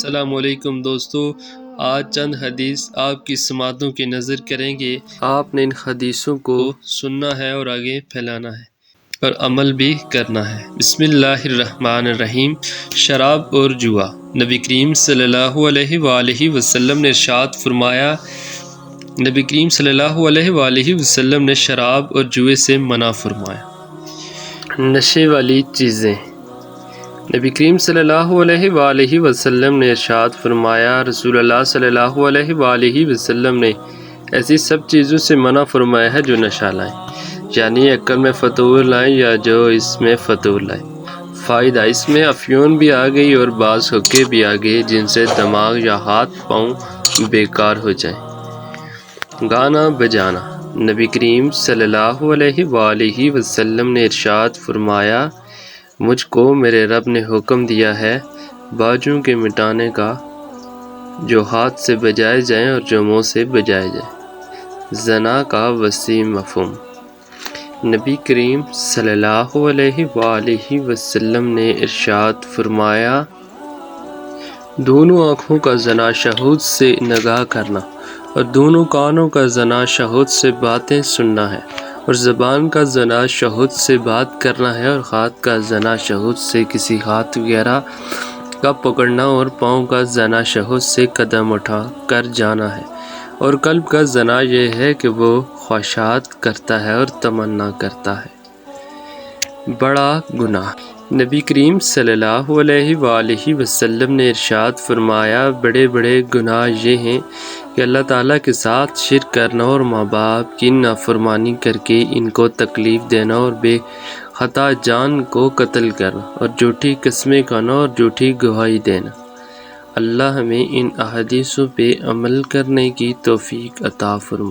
السلام علیکم دوستو، آج چند حدیث آپ کی سماعتوں کی نظر کریں گے۔ آپ نے ان حدیثوں کو سننا ہے اور آگے پھیلانا ہے اور عمل بھی کرنا ہے۔ بسم اللہ الرحمن الرحیم۔ شراب اور جوا۔ نبی کریم صلی اللہ علیہ وآلہ وسلم نے ارشاد فرمایا، نبی کریم صلی اللہ علیہ وآلہ وسلم نے شراب اور جوئے سے منع فرمایا۔ نشے والی چیزیں۔ نبی کریم صلی اللہ علیہ وآلہ وسلم نے ارشاد فرمایا، رسول اللہ صلی اللہ علیہ وآلہ وسلم نے ایسی سب چیزوں سے منع فرمایا ہے جو نشہ لائیں، یعنی عقل میں فطور لائیں یا جو اس میں فطور لائیں۔ فائدہ، اس میں افیون بھی آ گئی اور بعض حقے بھی آ گئے جن سے دماغ یا ہاتھ پاؤں بیکار ہو جائیں۔ گانا بجانا۔ نبی کریم صلی اللہ علیہ وآلہ وسلم نے ارشاد فرمایا، مجھ کو میرے رب نے حکم دیا ہے باجوں کے مٹانے کا، جو ہاتھ سے بجائے جائیں اور جو منہ سے بجائے جائیں۔ زنا کا وسیع مفہوم۔ نبی کریم صلی اللہ علیہ وآلہ وسلم نے ارشاد فرمایا، دونوں آنکھوں کا زنا شہود سے نگاہ کرنا اور دونوں کانوں کا زنا شہود سے باتیں سننا ہے، اور زبان کا زنا شہود سے بات کرنا ہے، اور ہاتھ کا زنا شہود سے کسی ہاتھ وغیرہ کا پکڑنا، اور پاؤں کا زنا شہود سے قدم اٹھا کر جانا ہے، اور قلب کا زنا یہ ہے کہ وہ خواہشات کرتا ہے اور تمنا کرتا ہے۔ بڑا گناہ۔ نبی کریم صلی اللہ علیہ وآلہ وسلم نے ارشاد فرمایا، بڑے بڑے گناہ یہ ہیں کہ اللہ تعالیٰ کے ساتھ شرک کرنا اور ماں باپ کی نافرمانی کر کے ان کو تکلیف دینا اور بے خطا جان کو قتل کرنا اور جھوٹی قسمیں کھانا اور جھوٹی گواہی دینا۔ اللہ ہمیں ان احادیثوں پہ عمل کرنے کی توفیق عطا فرمائے۔